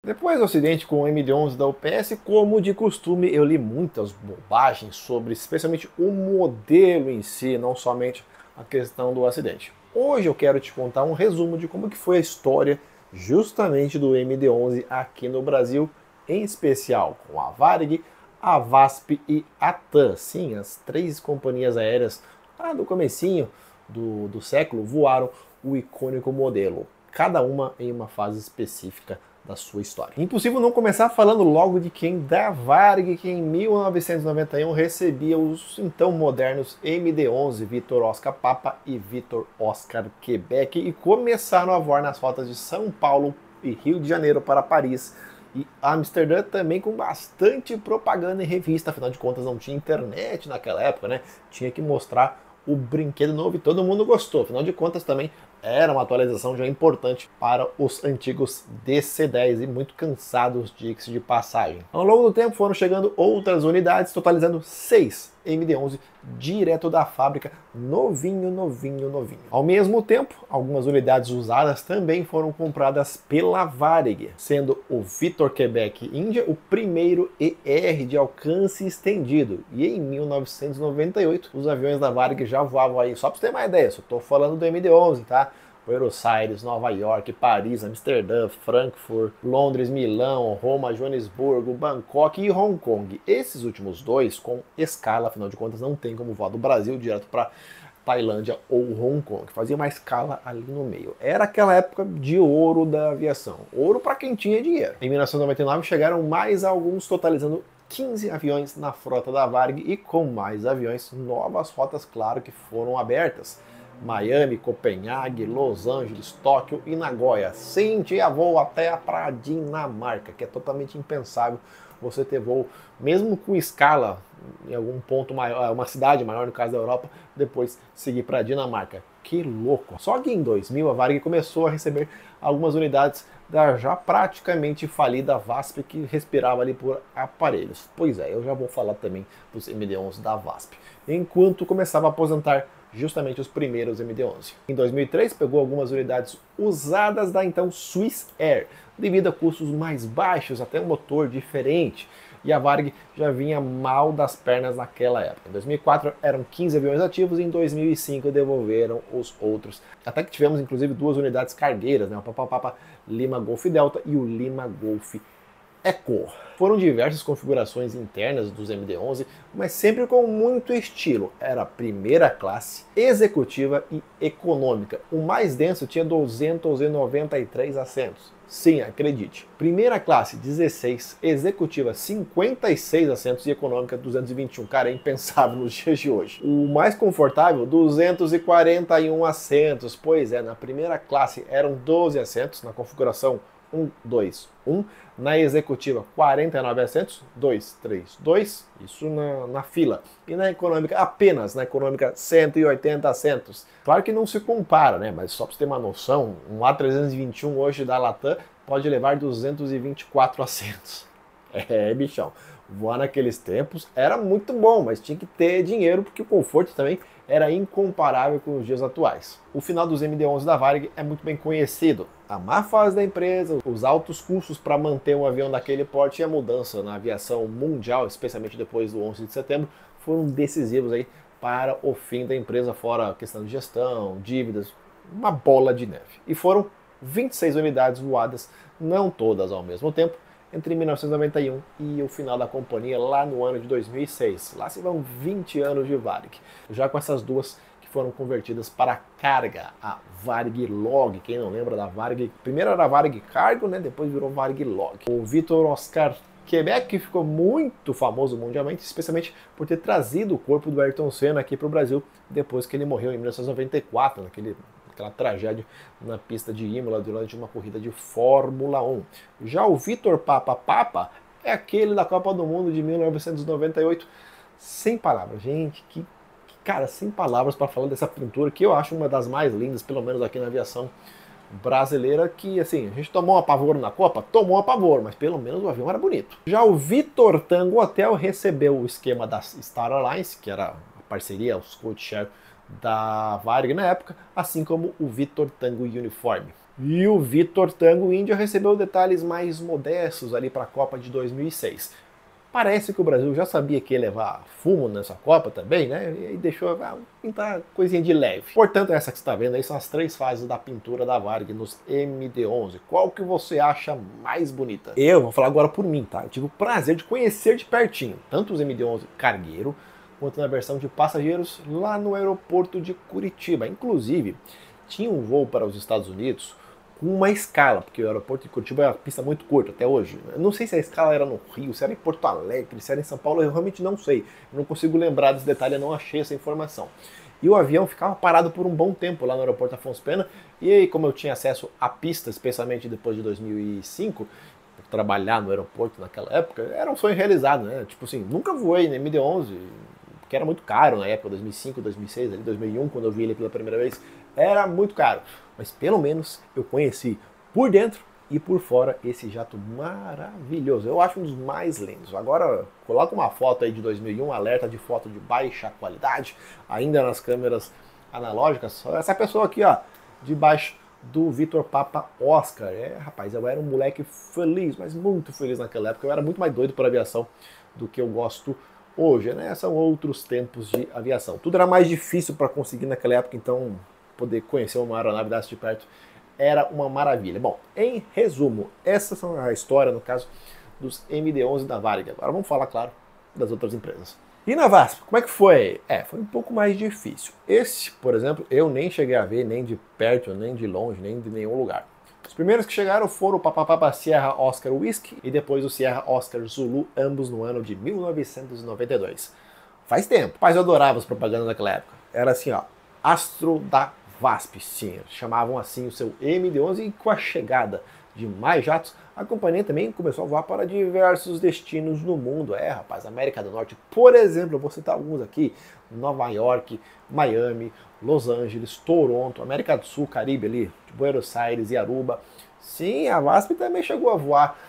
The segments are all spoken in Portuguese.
Depois do acidente com o MD-11 da UPS, como de costume, eu li muitas bobagens sobre especialmente o modelo em si, não somente a questão do acidente. Hoje eu quero te contar um resumo de como que foi a história justamente do MD-11 aqui no Brasil, em especial com a Varig, a VASP e a TAM. Sim, as três companhias aéreas lá do comecinho do século voaram o icônico modelo, cada uma em uma fase específica da sua história. Impossível não começar falando logo de quem da Varig, que em 1991 recebia os então modernos MD-11 Victor Oscar Papa e Victor Oscar Quebec e começaram a voar nas rotas de São Paulo e Rio de Janeiro para Paris e Amsterdã, também com bastante propaganda em revista, afinal de contas não tinha internet naquela época, né? Tinha que mostrar o brinquedo novo e todo mundo gostou, afinal de contas também era uma atualização já importante para os antigos DC-10 e muito cansados, diga-se de passagem. Ao longo do tempo foram chegando outras unidades, totalizando 6 MD-11 direto da fábrica, novinho. Ao mesmo tempo, algumas unidades usadas também foram compradas pela Varig, sendo o Victor Quebec Índia o primeiro ER de alcance estendido. E em 1998, os aviões da Varig já voavam aí, só para você ter uma ideia, só estou falando do MD-11, tá? Buenos Aires, Nova York, Paris, Amsterdã, Frankfurt, Londres, Milão, Roma, Joanesburgo, Bangkok e Hong Kong. Esses últimos dois com escala, afinal de contas não tem como voar do Brasil direto para Tailândia ou Hong Kong, fazia uma escala ali no meio. Era aquela época de ouro da aviação, ouro para quem tinha dinheiro. Em 1999 chegaram mais alguns, totalizando 15 aviões na frota da Varig e com mais aviões, novas rotas, claro, que foram abertas. Miami, Copenhague, Los Angeles, Tóquio e Nagoya. Sim, tinha voo até para Dinamarca, que é totalmente impensável você ter voo, mesmo com escala em algum ponto maior, uma cidade maior no caso da Europa, depois seguir para Dinamarca. Que louco! Só que em 2000 a Varig começou a receber algumas unidades da já praticamente falida VASP, que respirava ali por aparelhos. Pois é, eu já vou falar também dos MD-11 da VASP. Enquanto começava a aposentar justamente os primeiros MD-11. Em 2003 pegou algumas unidades usadas da então Swiss Air, devido a custos mais baixos, até um motor diferente, e a Varig já vinha mal das pernas naquela época. Em 2004 eram 15 aviões ativos e em 2005 devolveram os outros. Até que tivemos inclusive duas unidades cargueiras, né? O Papa Lima Golf Delta e o Lima Golf Eco. Foram diversas configurações internas dos MD-11, mas sempre com muito estilo. Era primeira classe, executiva e econômica. O mais denso tinha 293 assentos. Sim, acredite. Primeira classe, 16, executiva, 56 assentos e econômica, 221. Cara, é impensável nos dias de hoje. O mais confortável, 241 assentos. Pois é, na primeira classe eram 12 assentos, na configuração 1, 2, 1. Na executiva, 49 assentos, 2, 3, 2, isso na fila. E na econômica, apenas na econômica, 180 assentos. Claro que não se compara, né? Mas só para você ter uma noção, um A321 hoje da Latam pode levar 224 assentos. É, bichão. Voar naqueles tempos era muito bom, mas tinha que ter dinheiro, porque o conforto também era incomparável com os dias atuais. O final dos MD-11 da Varig é muito bem conhecido. A má fase da empresa, os altos custos para manter um avião daquele porte e a mudança na aviação mundial, especialmente depois do 11 de setembro, foram decisivos aí para o fim da empresa, fora a questão de gestão, dívidas, uma bola de neve. E foram 26 unidades voadas, não todas ao mesmo tempo, entre 1991 e o final da companhia lá no ano de 2006. Lá se vão 20 anos de Varig, já com essas duas que foram convertidas para carga, a Varig Log. Quem não lembra da Varig, primeiro era a Varig Cargo, né? Depois virou Varig Log. O Victor Oscar Quebec, que ficou muito famoso mundialmente, especialmente por ter trazido o corpo do Ayrton Senna aqui para o Brasil, depois que ele morreu em 1994, aquela tragédia na pista de Imola durante uma corrida de Fórmula 1. Já o Victor Papa é aquele da Copa do Mundo de 1998. Sem palavras, gente, cara, sem palavras para falar dessa pintura, que eu acho uma das mais lindas, pelo menos aqui na aviação brasileira, que assim, a gente tomou um apavoro na Copa? Tomou um apavoro, mas pelo menos o avião era bonito. Já o Victor Tango Hotel recebeu o esquema da Star Alliance, que era a parceria, os code share da Varig na época, assim como o Victor Tango Uniforme. E o Vitor Tango Índia recebeu detalhes mais modestos ali para a Copa de 2006. Parece que o Brasil já sabia que ia levar fumo nessa Copa também, né? E aí deixou pintar coisinha de leve. Portanto, essa que você está vendo aí são as 3 fases da pintura da Varig nos MD-11. Qual que você acha mais bonita? Eu vou falar agora por mim, tá? Eu tive o prazer de conhecer de pertinho tanto os MD-11 cargueiro quanto na versão de passageiros lá no aeroporto de Curitiba. Inclusive, tinha um voo para os Estados Unidos com uma escala, porque o aeroporto de Curitiba é uma pista muito curta até hoje. Eu não sei se a escala era no Rio, se era em Porto Alegre, se era em São Paulo, eu realmente não sei. Eu não consigo lembrar desse detalhe, eu não achei essa informação. E o avião ficava parado por um bom tempo lá no aeroporto Afonso Pena, e aí, como eu tinha acesso à pista, especialmente depois de 2005, trabalhar no aeroporto naquela época, era um sonho realizado, né? Tipo assim, nunca voei na MD-11, porque era muito caro na época, 2005, 2006, ali 2001, quando eu vi ele pela primeira vez, era muito caro. Mas pelo menos eu conheci por dentro e por fora esse jato maravilhoso. Eu acho um dos mais lindos. Agora, coloca uma foto aí de 2001, alerta de foto de baixa qualidade, ainda nas câmeras analógicas. Essa pessoa aqui, ó, debaixo do Vitor Papa Oscar. Rapaz, eu era um moleque feliz, mas muito feliz naquela época. Eu era muito mais doido por aviação do que eu gosto hoje, né? São outros tempos de aviação. Tudo era mais difícil para conseguir naquela época, então poder conhecer uma aeronave dessa de perto era uma maravilha. Bom, em resumo, essa é a história, no caso, dos MD-11 da Varig. Agora vamos falar, claro, das outras empresas. E na VASP, como é que foi? Foi um pouco mais difícil. Esse, por exemplo, eu nem cheguei a ver, nem de perto, nem de longe, nem de nenhum lugar. Os primeiros que chegaram foram o Papapapa Sierra Oscar Whiskey e depois o Sierra Oscar Zulu, ambos no ano de 1992. Faz tempo. Mas eu adorava as propagandas daquela época. Era assim, ó, Astro da VASP, sim, chamavam assim o seu MD-11, e com a chegada de mais jatos, a companhia também começou a voar para diversos destinos no mundo. Rapaz, América do Norte, por exemplo, eu vou citar alguns aqui: Nova York, Miami, Los Angeles, Toronto, América do Sul, Caribe ali, Buenos Aires e Aruba. Sim, a VASP também chegou a voar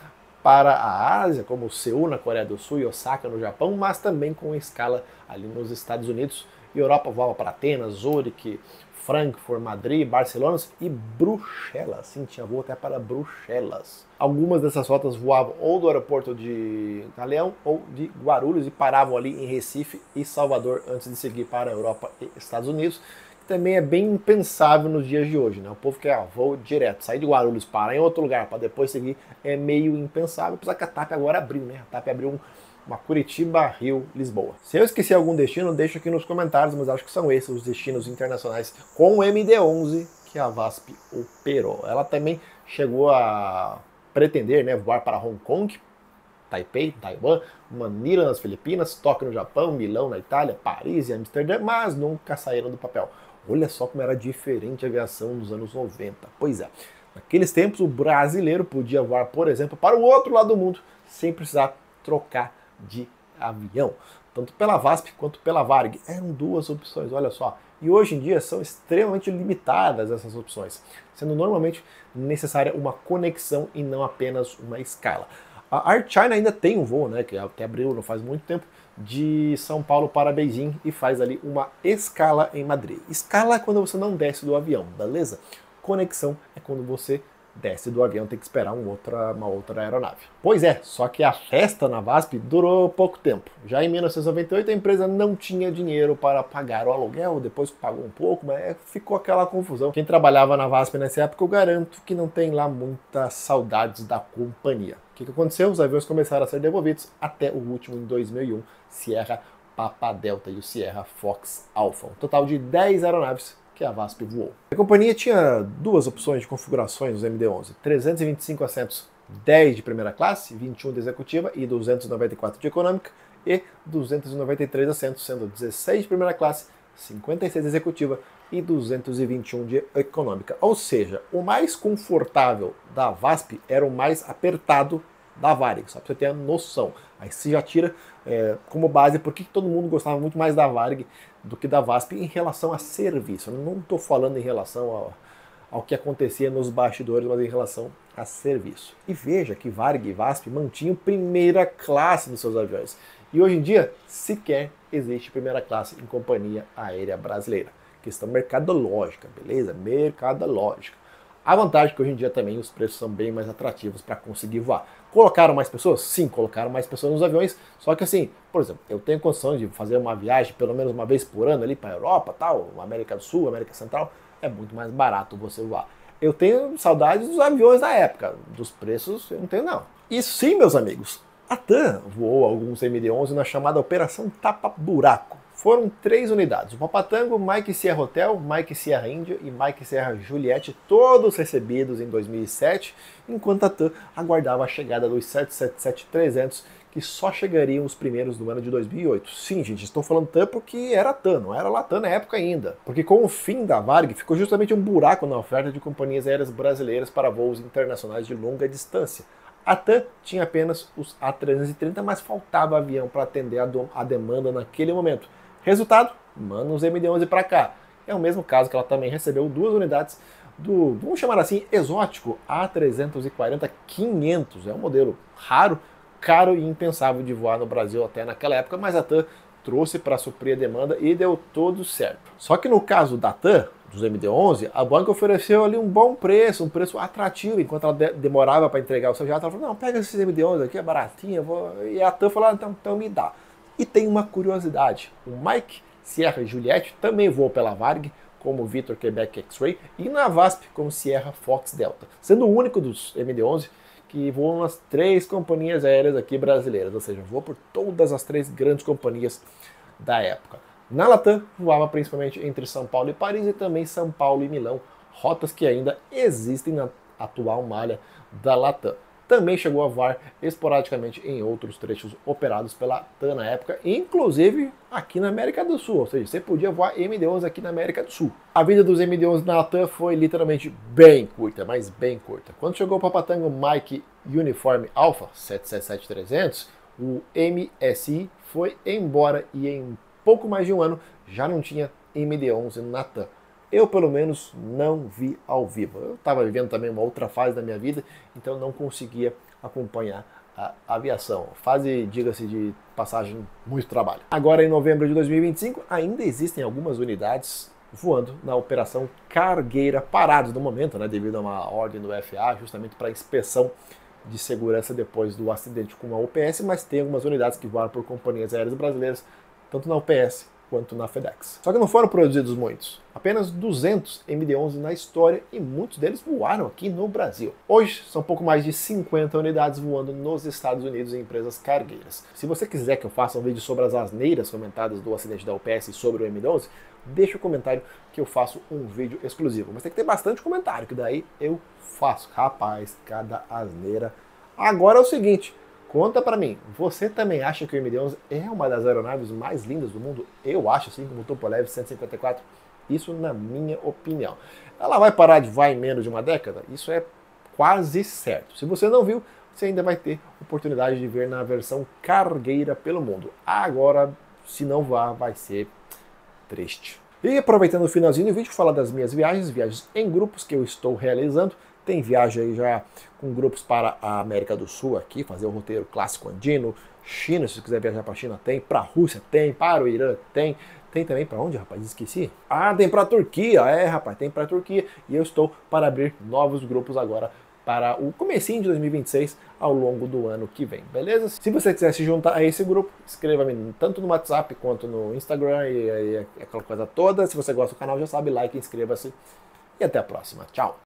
para a Ásia, como Seul na Coreia do Sul e Osaka no Japão, mas também com escala ali nos Estados Unidos. E Europa voava para Atenas, Zurique, Frankfurt, Madrid, Barcelona e Bruxelas. Sim, tinha voo até para Bruxelas. Algumas dessas rotas voavam ou do aeroporto de Galeão ou de Guarulhos e paravam ali em Recife e Salvador antes de seguir para a Europa e Estados Unidos. Também é bem impensável nos dias de hoje, né? O povo quer voo direto, sair de Guarulhos, parar em outro lugar para depois seguir, é meio impensável, apesar que a TAP agora abriu, né? A TAP abriu uma Curitiba, Rio, Lisboa. Se eu esqueci algum destino, deixa aqui nos comentários, mas acho que são esses os destinos internacionais com o MD-11 que a VASP operou. Ela também chegou a pretender, né, voar para Hong Kong, Taipei, Taiwan, Manila nas Filipinas, Tóquio no Japão, Milão na Itália, Paris e Amsterdã, mas nunca saíram do papel. Olha só como era diferente a aviação nos anos 90. Pois é, naqueles tempos o brasileiro podia voar, por exemplo, para o outro lado do mundo sem precisar trocar de avião. Tanto pela VASP quanto pela Varig. Eram duas opções, olha só. E hoje em dia são extremamente limitadas essas opções, sendo normalmente necessária uma conexão e não apenas uma escala. A Air China ainda tem um voo, né, que até abriu não faz muito tempo, de São Paulo para Beijing e faz ali uma escala em Madrid. Escala é quando você não desce do avião, beleza? Conexão é quando você desce do avião, tem que esperar uma outra aeronave. Pois é, só que a festa na VASP durou pouco tempo. Já em 1998 a empresa não tinha dinheiro para pagar o aluguel, depois pagou um pouco, mas ficou aquela confusão. Quem trabalhava na VASP nessa época, eu garanto que não tem lá muitas saudades da companhia. O que aconteceu? Os aviões começaram a ser devolvidos até o último em 2001, Sierra Papa Delta e o Sierra Fox Alpha. Um total de 10 aeronaves que a VASP voou. A companhia tinha duas opções de configurações dos MD-11, 325 assentos, 10 de primeira classe, 21 de executiva e 294 de econômica, e 293 assentos, sendo 16 de primeira classe, 56 de executiva e 221 de econômica. Ou seja, o mais confortável da VASP era o mais apertado da Varig, só para você ter a noção. Aí você já tira como base por que todo mundo gostava muito mais da Varig do que da VASP em relação a serviço. Eu não estou falando em relação ao que acontecia nos bastidores, mas em relação a serviço. E veja que Varig e VASP mantinham primeira classe nos seus aviões. E hoje em dia, sequer existe primeira classe em companhia aérea brasileira. Questão mercadológica, beleza? Mercadológica. A vantagem é que hoje em dia também os preços são bem mais atrativos para conseguir voar. Colocaram mais pessoas? Sim, colocaram mais pessoas nos aviões, só que assim, por exemplo, eu tenho condição de fazer uma viagem pelo menos uma vez por ano ali para a Europa, tal, América do Sul, América Central, é muito mais barato você voar. Eu tenho saudades dos aviões da época, dos preços eu não tenho não. E sim, meus amigos, a TAM voou alguns MD-11 na chamada Operação Tapa Buraco. Foram 3 unidades, o Papatango, Mike Sierra Hotel, Mike Sierra Índia e Mike Sierra Juliette, todos recebidos em 2007, enquanto a TAM aguardava a chegada dos 777-300, que só chegariam os primeiros do ano de 2008. Sim, gente, estou falando TAM porque era TAM, não era Latam na época ainda. Porque com o fim da Varig, ficou justamente um buraco na oferta de companhias aéreas brasileiras para voos internacionais de longa distância. A TAM tinha apenas os A330, mas faltava avião para atender a demanda naquele momento. Resultado, manda os MD-11 para cá. É o mesmo caso que ela também recebeu 2 unidades do, vamos chamar assim, exótico A340-500. É um modelo raro, caro e impensável de voar no Brasil até naquela época, mas a TAM trouxe para suprir a demanda e deu tudo certo. Só que no caso da TAM, dos MD-11, a banca ofereceu ali um bom preço, um preço atrativo, enquanto ela demorava para entregar o seu jato, ela falou, não, pega esses MD-11 aqui, é baratinho, e a TAM falou, ah, então me dá. E tem uma curiosidade, o Mike Sierra Juliette também voou pela Varig, como Victor Quebec X-Ray, e na VASP como Sierra Fox Delta, sendo o único dos MD-11 que voam nas 3 companhias aéreas aqui brasileiras, ou seja, voou por todas as 3 grandes companhias da época. Na Latam, voava principalmente entre São Paulo e Paris e também São Paulo e Milão, rotas que ainda existem na atual malha da Latam. Também chegou a voar esporadicamente em outros trechos operados pela TAM na época, inclusive aqui na América do Sul, ou seja, você podia voar MD-11 aqui na América do Sul. A vida dos MD-11 na TAM foi literalmente bem curta, mas bem curta. Quando chegou o Papatango Mike Uniform Alpha 777-300, o MSI foi embora e em pouco mais de um ano já não tinha MD-11 na TAM. Eu, pelo menos, não vi ao vivo. Eu estava vivendo também uma outra fase da minha vida, então não conseguia acompanhar a aviação. Fase, diga-se de passagem, muito trabalho. Agora, em novembro de 2025, ainda existem algumas unidades voando na Operação Cargueira, parados no momento, né, devido a uma ordem do FAA, justamente para inspeção de segurança depois do acidente com a UPS, mas tem algumas unidades que voaram por companhias aéreas brasileiras, tanto na UPS quanto na FedEx. Só que não foram produzidos muitos, apenas 200 MD-11 na história e muitos deles voaram aqui no Brasil. Hoje são pouco mais de 50 unidades voando nos Estados Unidos em empresas cargueiras. Se você quiser que eu faça um vídeo sobre as asneiras comentadas do acidente da UPS e sobre o MD-11, deixa o comentário que eu faço um vídeo exclusivo. Mas tem que ter bastante comentário, que daí eu faço. Rapaz, cada asneira. Agora é o seguinte, conta pra mim, você também acha que o MD-11 é uma das aeronaves mais lindas do mundo? Eu acho, assim, como o Tupolev 154. Isso na minha opinião. Ela vai parar de voar em menos de uma década? Isso é quase certo. Se você não viu, você ainda vai ter oportunidade de ver na versão cargueira pelo mundo. Agora, se não voar, vai ser triste. E aproveitando o finalzinho do vídeo, falar das minhas viagens em grupos que eu estou realizando. Tem viagem aí já com grupos para a América do Sul aqui, fazer o roteiro clássico andino, China, se você quiser viajar para a China tem, para a Rússia tem, para o Irã tem também para onde, rapaz? Esqueci. Ah, tem para a Turquia, rapaz, tem para a Turquia. E eu estou para abrir novos grupos agora para o comecinho de 2026 ao longo do ano que vem, beleza? Se você quiser se juntar a esse grupo, escreva-me tanto no WhatsApp quanto no Instagram e aquela coisa toda. Se você gosta do canal, já sabe, like, inscreva-se e até a próxima. Tchau!